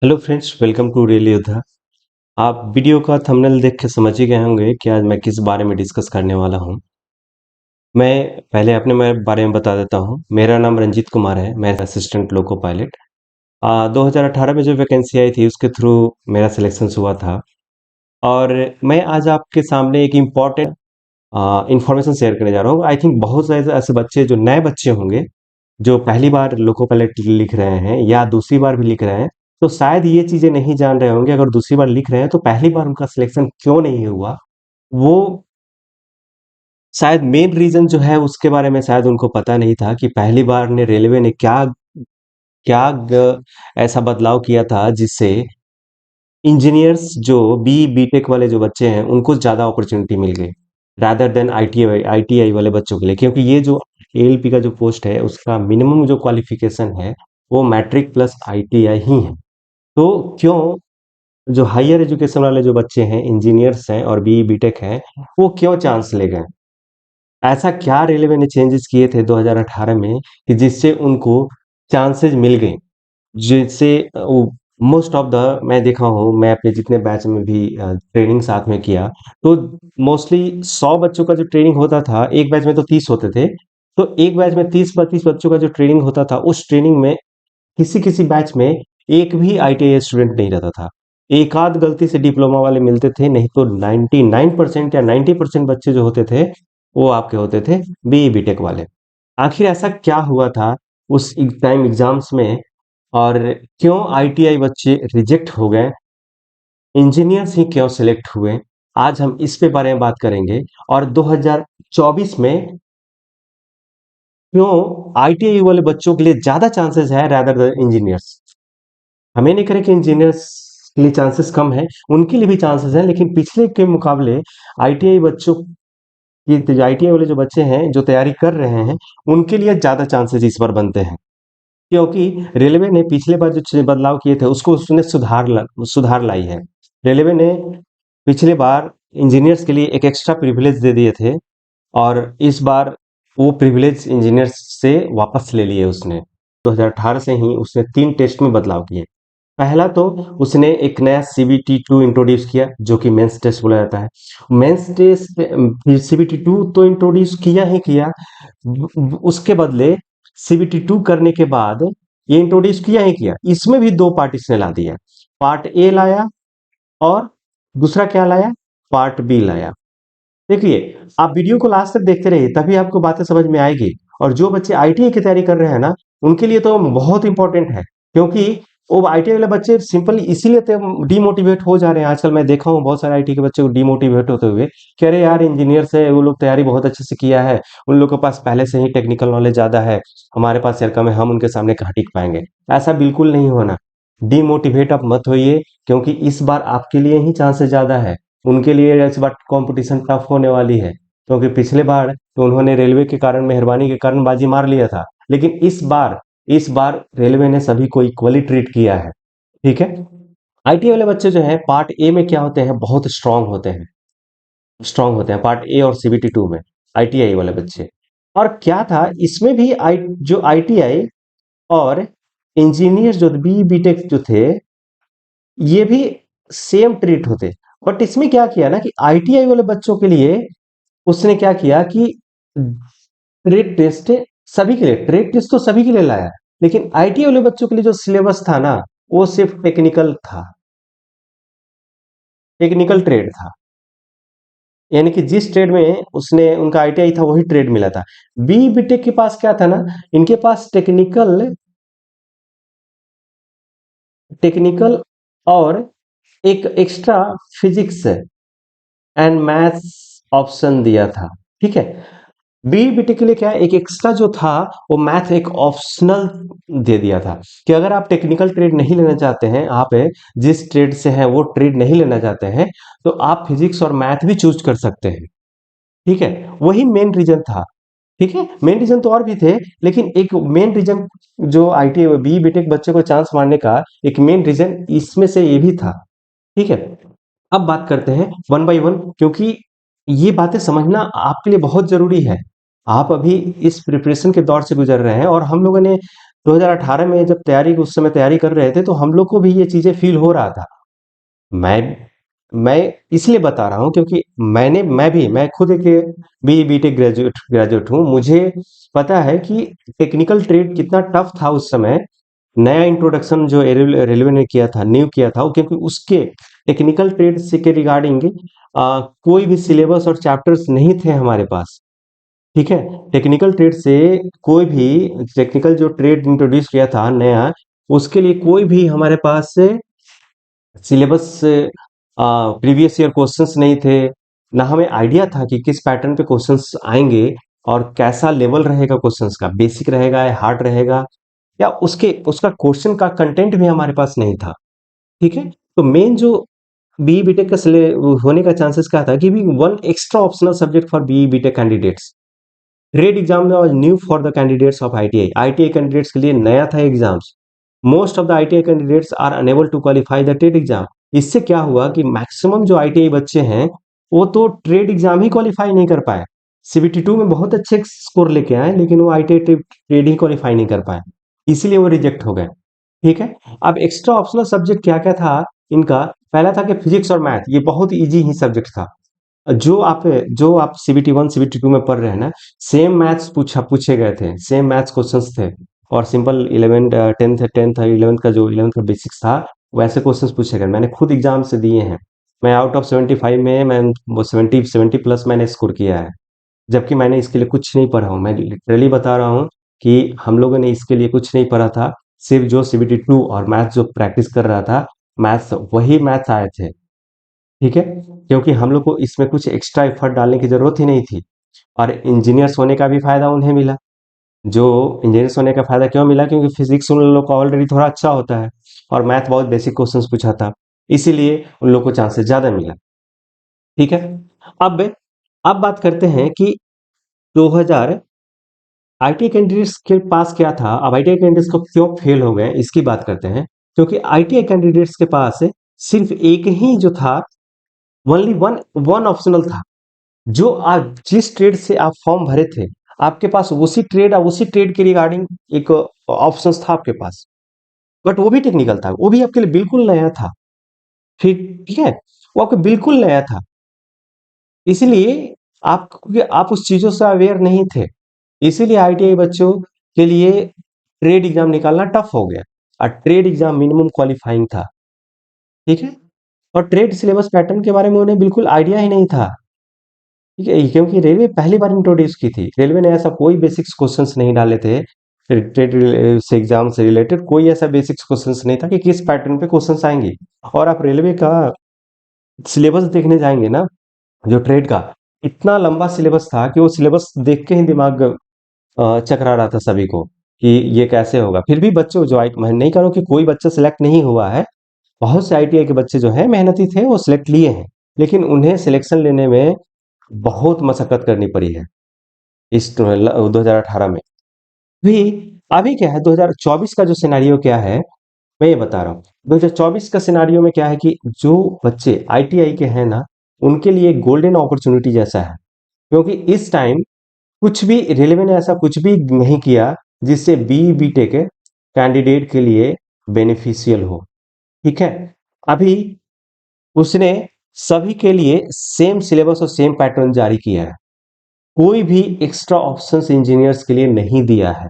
Hello friends, welcome to Rail Yoddha. आप video का thumbnail देख के समझ ही गए होंगे कि आज मैं किस बारे में डिस्कस करने वाला हूं। मैं पहले अपने बारे में बता देता हूं। मेरा नाम रंजीत कुमार है। मैं असिस्टेंट लोको पायलट 2018 में जो वैकेंसी आई थी उसके थ्रू मेरा सिलेक्शन हुआ था। और मैं आज आपके सामने एक इम्पॉर्टेंट इंफॉर्मेशन शेयर करने जा रहा हूँ। आई थिंक बहुत सारे ऐसे बच्चे जो नए बच्चे होंगे जो पहली बार लोको पायलट लिख रहे हैं या दूसरी बार भी लिख रहे हैं, तो शायद ये चीजें नहीं जान रहे होंगे। अगर दूसरी बार लिख रहे हैं तो पहली बार उनका सिलेक्शन क्यों नहीं हुआ, वो शायद मेन रीजन जो है उसके बारे में शायद उनको पता नहीं था कि पहली बार ने रेलवे ने क्या क्या ऐसा बदलाव किया था जिससे इंजीनियर्स जो बीटेक वाले जो बच्चे हैं उनको ज़्यादा अपॉर्चुनिटी मिल गई रादर देन आईटीआई वाले बच्चों के लिए। क्योंकि ये जो एएलपी का जो पोस्ट है उसका मिनिमम जो क्वालिफिकेशन है वो मैट्रिक प्लस आईटीआई ही है। तो क्यों जो हायर एजुकेशन वाले जो बच्चे हैं, इंजीनियर्स हैं और बीटेक हैं, वो क्यों चांस ले गए? ऐसा क्या रेलवे ने चेंजेस किए थे 2018 में कि जिससे उनको चांसेस मिल गए? जिससे मोस्ट ऑफ द मैं देखा हूँ, मैं अपने जितने बैच में भी ट्रेनिंग साथ में किया, तो मोस्टली 100 बच्चों का जो ट्रेनिंग होता था, एक बैच में तो 30 होते थे। तो एक बैच में 30-32 बच्चों का जो ट्रेनिंग होता था, उस ट्रेनिंग में किसी-किसी बैच में एक भी आईटीआई स्टूडेंट नहीं रहता था। एक आध गलती से डिप्लोमा वाले मिलते थे, नहीं तो 99% या 90% बच्चे जो होते थे, वो आपके होते थे बीई बीटेक वाले। आखिर ऐसा क्या हुआ था उस टाइम एग्जाम्स में, और क्यों आईटीआई बच्चे रिजेक्ट हो गए, इंजीनियर्स ही क्यों सिलेक्ट हुए? आज हम इस पे बारे में बात करेंगे। और 2024 में क्यों आईटीआई वाले बच्चों के लिए ज्यादा चांसेस है रादर देन इंजीनियर्स? हमें नहीं करें कि इंजीनियर्स के लिए चांसेस कम है, उनके लिए भी चांसेस हैं, लेकिन पिछले के मुकाबले आईटीआई बच्चों की, आईटीआई वाले जो बच्चे हैं जो तैयारी कर रहे हैं, उनके लिए ज्यादा चांसेस इस बार बनते हैं। क्योंकि रेलवे ने पिछले बार जो बदलाव किए थे उसको उसने सुधार लाई है। रेलवे ने पिछले बार इंजीनियर्स के लिए एक एक्स्ट्रा प्रिविलेज दे दिए थे, और इस बार वो प्रिविलेज इंजीनियर्स से वापस ले लिए उसने। 2018 से ही उसने 3 टेस्ट में बदलाव किए। पहला तो उसने एक नया सीबीटी 2 इंट्रोड्यूस किया जो कि मेंस टेस्ट बोला जाता है। मेंस टेस्ट सीबीटी 2 तो इंट्रोड्यूस किया ही किया, उसके बदले सीबीटी 2 करने के बाद ये इंट्रोड्यूस किया ही किया, इसमें भी 2 पार्ट इसने ला दिया। पार्ट ए लाया और दूसरा क्या लाया, पार्ट बी लाया। देखिए, आप वीडियो को लास्ट तक देखते रहिए, तभी आपको बातें समझ में आएगी। और जो बच्चे आईटीआई की तैयारी कर रहे हैं ना, उनके लिए तो बहुत इंपॉर्टेंट है। क्योंकि वो आईटीआई वाले बच्चे सिंपली इसीलिए तो डिमोटिवेट हो जा रहे हैं। आजकल मैं देखा हूँ बहुत सारे आईटी के बच्चे को डिमोटिवेट होते हुए कि अरे यार, इंजीनियर से वो लोग तैयारी बहुत अच्छे से किया है, उन लोगों के पास पहले से ही टेक्निकल नॉलेज ज्यादा है, हमारे पास यार कम है, हम उनके सामने कहाँ टिक पाएंगे। ऐसा बिल्कुल नहीं होना। डिमोटिवेट आप मत होइए, क्योंकि इस बार आपके लिए ही चांसेस ज्यादा है। उनके लिए इस बार कंपटीशन टफ होने वाली है। क्योंकि पिछले बार तो उन्होंने रेलवे के कारण, मेहरबानी के कारण बाजी मार लिया था, लेकिन इस बार रेलवे ने सभी को इक्वली ट्रीट किया है। ठीक है। आईटी वाले बच्चे जो हैं पार्ट ए में क्या होते हैं, बहुत स्ट्रांग होते हैं पार्ट ए और सीबीटी 2 में, आईटीआई वाले बच्चे। और क्या था इसमें भी, जो आईटीआई और इंजीनियर जो बी बीटेक जो थे, ये भी सेम ट्रीट होते। बट इसमें क्या किया ना कि आईटीआई वाले बच्चों के लिए उसने क्या किया कि ट्रेड टेस्ट सभी के लिए, ट्रेड टेस्ट तो सभी के लिए लाया, लेकिन आईटीआई वाले बच्चों के लिए जो सिलेबस था ना, वो सिर्फ टेक्निकल था, टेक्निकल ट्रेड था। यानी कि जिस ट्रेड में उसने उनका आईटीआई था वही ट्रेड मिला था। बी बीटेक के पास क्या था ना, इनके पास टेक्निकल टेक्निकल और एक extra physics and maths option दिया था। ठीक है। बीईबीटी के लिए क्या है, एक एक्स्ट्रा जो था वो मैथ एक ऑप्शनल दे दिया था कि अगर आप टेक्निकल ट्रेड नहीं लेना चाहते हैं, आप जिस ट्रेड से हैं वो ट्रेड नहीं लेना चाहते हैं, तो आप फिजिक्स और मैथ भी चूज कर सकते हैं। ठीक है। वही मेन रीजन था। ठीक है। मेन रीजन तो और भी थे, लेकिन एक मेन रीजन जो आईटी बी बीटेक बच्चे को चांस मारने का एक मेन रीजन इसमें से ये भी था। ठीक है। अब बात करते हैं वन बाय वन, क्योंकि ये बातें समझना आपके लिए बहुत जरूरी है। आप अभी इस प्रिपरेशन के दौर से गुजर रहे हैं, और हम लोगों ने 2018 में जब उस समय तैयारी कर रहे थे तो हम लोग को भी ये चीज़ें फ़ील हो रहा था। मैं मैं इसलिए बता रहा हूँ क्योंकि मैं खुद एक बीई बीटेक ग्रेजुएट ग्रेजुएट हूँ। मुझे पता है कि टेक्निकल ट्रेड कितना टफ था उस समय। नया इंट्रोडक्शन जो रेलवे ने किया था, न्यू किया था, क्योंकि उसके टेक्निकल ट्रेड से के रिगार्डिंग कोई भी सिलेबस और चैप्टर्स नहीं थे हमारे पास। ठीक है, टेक्निकल ट्रेड से कोई भी टेक्निकल जो ट्रेड इंट्रोड्यूस किया था नया, उसके लिए कोई भी हमारे पास से सिलेबस प्रीवियस ईयर क्वेश्चंस नहीं थे। ना हमें आइडिया था कि किस पैटर्न पे क्वेश्चंस आएंगे और कैसा लेवल रहेगा क्वेश्चंस का, बेसिक रहेगा या हार्ड रहेगा, या उसका क्वेश्चन का कंटेंट भी हमारे पास नहीं था। ठीक है, तो मेन जो बीई बीटेक का होने का चांसेस क्या था कि भी one extra optional subject for BE BTech candidates. Trade exam was new for the candidates of ITI. ITI candidates के लिए नया था exams. Most of the ITI candidates are unable to qualify the trade exam. इससे क्या हुआ कि maximum जो ITI बच्चे हैं वो तो ट्रेड एग्जाम ही क्वालिफाई नहीं कर पाए। सीबीटी 2 में बहुत अच्छे स्कोर लेके आए, लेकिन वो आईटीआई ट्रेड ही क्वालिफाई नहीं कर पाए, इसीलिए वो रिजेक्ट हो गए। ठीक है, अब एक्स्ट्रा ऑप्शनल सब्जेक्ट क्या क्या था इनका? पहला था कि फिजिक्स और मैथ, ये बहुत इजी ही सब्जेक्ट था। जो आप सीबीटी 1 सीबीटी 2 में पढ़ रहे हैं ना, सेम मैथ्स पूछे गए थे, सेम मैथ्स क्वेश्चंस थे। और सिंपल 11 टेंथ 11th का जो 11th का बेसिक्स था, वैसे क्वेश्चंस पूछे गए। मैंने खुद एग्जाम से दिए हैं। मैं आउट ऑफ 75 में मैं वो 70 प्लस मैंने स्कोर किया है, जबकि मैंने इसके लिए कुछ नहीं पढ़ा हूँ। मैं लिटरली बता रहा हूँ कि हम लोगों ने इसके लिए कुछ नहीं पढ़ा था। सिर्फ जो सीबीटी 2 और मैथ्स जो प्रैक्टिस कर रहा था, मैथ्स वही मैथ्स आए थे। ठीक है, क्योंकि हम लोग को इसमें कुछ एक्स्ट्रा एफर्ट डालने की जरूरत ही नहीं थी। और इंजीनियर्स होने का भी फायदा उन्हें मिला। जो इंजीनियर्स होने का फायदा क्यों मिला? क्योंकि फिजिक्स उन लोग का ऑलरेडी थोड़ा अच्छा होता है और मैथ बहुत बेसिक क्वेश्चंस पूछा था, इसीलिए उन लोग को चांसेस ज्यादा मिला। ठीक है, अब अब बात करते हैं कि 2000 आईटीआई कैंडिडेट्स के पास क्या था। अब आईटीआई कैंडिडेट्स को क्यों फेल हो गए इसकी बात करते हैं। क्योंकि आईटीआई कैंडिडेट्स के पास सिर्फ एक ही जो था, ओनली वन वन ऑप्शनल था। जो आप जिस ट्रेड से आप फॉर्म भरे थे, आपके पास उसी ट्रेड और उसी ट्रेड के रिगार्डिंग एक ऑप्शंस था आपके पास। बट वो भी टेक्निकल था, वो भी आपके लिए बिल्कुल नया था। फिर ठीक है, वो आपको बिल्कुल नया था, इसीलिए आप, क्योंकि आप उस चीजों से अवेयर नहीं थे, इसीलिए आईटीआई बच्चों के लिए ट्रेड एग्जाम निकालना टफ हो गया। और ट्रेड एग्जाम मिनिमम क्वालिफाइंग था। ठीक है, और ट्रेड सिलेबस पैटर्न के बारे में उन्हें बिल्कुल आइडिया ही नहीं था। ठीक है, क्योंकि रेलवे पहली बार इंट्रोड्यूस की थी। रेलवे ने ऐसा कोई बेसिक्स क्वेश्चंस नहीं डाले थे। ट्रेड से एग्जाम से रिलेटेड कोई ऐसा बेसिक्स क्वेश्चंस नहीं था कि किस पैटर्न पे क्वेश्चंस आएंगे। और आप रेलवे का सिलेबस देखने जाएंगे ना, जो ट्रेड का, इतना लंबा सिलेबस था कि वो सिलेबस देख के ही दिमाग चकरा रहा था सभी को कि ये कैसे होगा। फिर भी बच्चों जो मैं नहीं कह रहा हूँ कि कोई बच्चा सिलेक्ट नहीं हुआ है। बहुत से आईटीआई के बच्चे जो है मेहनती थे, वो सिलेक्ट लिए हैं, लेकिन उन्हें सिलेक्शन लेने में बहुत मशक्कत करनी पड़ी है इस 2018 में भी। अभी क्या है, 2024 का जो सिनारियो क्या है, मैं ये बता रहा हूँ। 2024 का सिनारियो में क्या है कि जो बच्चे आईटीआई के हैं ना, उनके लिए गोल्डन अपॉर्चुनिटी जैसा है। क्योंकि इस टाइम कुछ भी रेलवे ने ऐसा कुछ भी नहीं किया जिससे बीटेक कैंडिडेट के लिए बेनिफिशियल हो। ठीक है, अभी उसने सभी के लिए सेम सिलेबस और सेम पैटर्न जारी किया है। कोई भी एक्स्ट्रा ऑप्शंस इंजीनियर्स के लिए नहीं दिया है।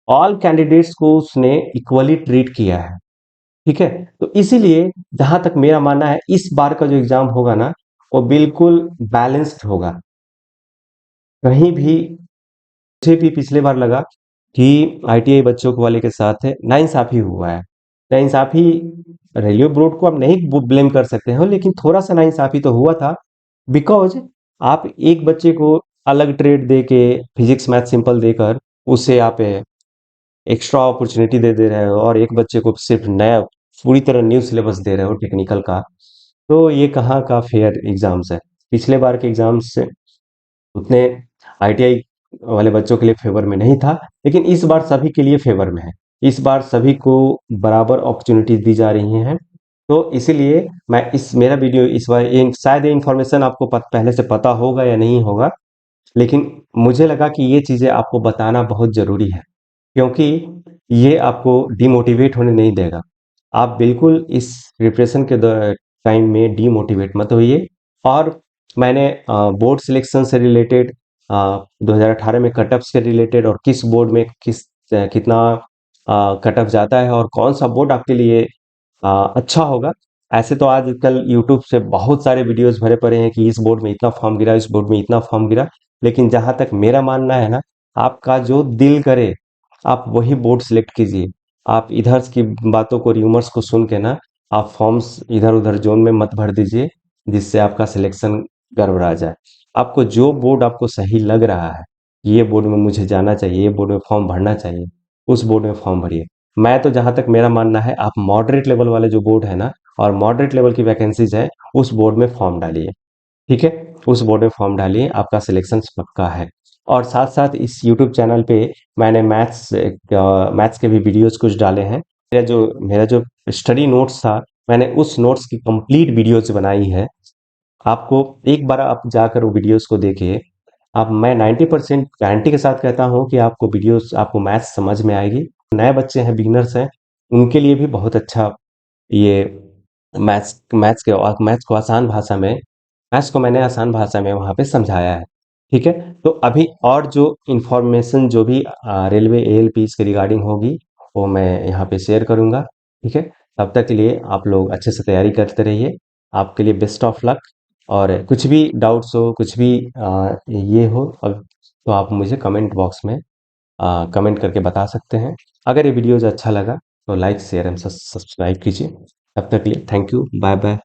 ऑल कैंडिडेट्स को उसने इक्वली ट्रीट किया है। ठीक है, तो इसीलिए जहां तक मेरा मानना है, इस बार का जो एग्जाम होगा ना, वो बिल्कुल बैलेंस्ड होगा। कहीं भी, मुझे भी पिछले बार लगा कि आईटीआई बच्चों को वाले के साथ नाइंसाफी हुआ है। नाइंसाफी, रेलवे बोर्ड को आप नहीं ब्लेम कर सकते हो, लेकिन थोड़ा सा नाइंसाफी तो हुआ था। बिकॉज आप एक बच्चे को अलग ट्रेड दे के, फिजिक्स मैथ सिंपल देकर उसे आप एक्स्ट्रा अपॉर्चुनिटी दे रहे हो, और एक बच्चे को सिर्फ नया पूरी तरह न्यू सिलेबस दे रहे हो टेक्निकल का। तो ये कहाँ का फेयर एग्जाम्स है? पिछले बार के एग्जाम्स से उतने आईटीआई वाले बच्चों के लिए फेवर में नहीं था, लेकिन इस बार सभी के लिए फेवर में है। इस बार सभी को बराबर अपॉर्चुनिटी दी जा रही हैं। तो इसीलिए मैं इस मेरा वीडियो इस बार शायद ये इन्फॉर्मेशन आपको पहले से पता होगा या नहीं होगा, लेकिन मुझे लगा कि ये चीज़ें आपको बताना बहुत ज़रूरी है। क्योंकि ये आपको डिमोटिवेट होने नहीं देगा। आप बिल्कुल इस प्रिपरेशन के टाइम में डिमोटिवेट मत होइए। और मैंने बोर्ड सिलेक्शन से रिलेटेड 2018 में कटअप्स से रिलेटेड और किस बोर्ड में कितना कटअप जाता है और कौन सा बोर्ड आपके लिए अच्छा होगा। ऐसे तो आजकल यूट्यूब से बहुत सारे वीडियोस भरे पड़े हैं कि इस बोर्ड में इतना फॉर्म गिरा, इस बोर्ड में इतना फॉर्म गिरा। लेकिन जहाँ तक मेरा मानना है ना, आपका जो दिल करे आप वही बोर्ड सिलेक्ट कीजिए। आप इधर की बातों को, र्यूमर्स को सुन के ना आप फॉर्म्स इधर-उधर ज़ोन में मत भर दीजिए, जिससे आपका सिलेक्शन गड़बड़ा जाए। आपको जो बोर्ड आपको सही लग रहा है, ये बोर्ड में मुझे जाना चाहिए, ये बोर्ड में फॉर्म भरना चाहिए, उस बोर्ड में फॉर्म भरिए। मैं तो जहाँ तक मेरा मानना है, आप मॉडरेट लेवल वाले जो बोर्ड है ना और मॉडरेट लेवल की वैकेंसीज है, उस बोर्ड में फॉर्म डालिए। ठीक है? उस बोर्ड में फॉर्म डालिए, आपका सिलेक्शन पक्का है। और साथ-साथ इस यूट्यूब चैनल पे मैंने मैथ्स के भी वीडियोज़ कुछ डाले हैं। मेरा जो स्टडी नोट्स था, मैंने उस नोट्स की कंप्लीट वीडियोज़ बनाई है। आपको एक बार आप जाकर वो वीडियोज़ को देखिए। अब मैं 90% गारंटी के साथ कहता हूँ कि आपको मैथ्स समझ में आएगी। नए बच्चे हैं, बिगिनर्स हैं, उनके लिए भी बहुत अच्छा ये मैथ्स को आसान भाषा में मैथ्स को मैंने आसान भाषा में वहाँ पे समझाया है। ठीक है? तो अभी और जो इन्फॉर्मेशन जो भी रेलवे एएलपीज़ के रिगार्डिंग होगी, वो मैं यहाँ पे शेयर करूँगा। ठीक है? तब तक के लिए आप लोग अच्छे से तैयारी करते रहिए। आपके लिए बेस्ट ऑफ लक। और कुछ भी डाउट्स हो, कुछ भी ये हो अब, तो आप मुझे कमेंट बॉक्स में कमेंट करके बता सकते हैं। अगर ये वीडियोज़ अच्छा लगा तो लाइक, शेयर एंड सब्सक्राइब कीजिए। तब तक के लिए थैंक यू, बाय बाय।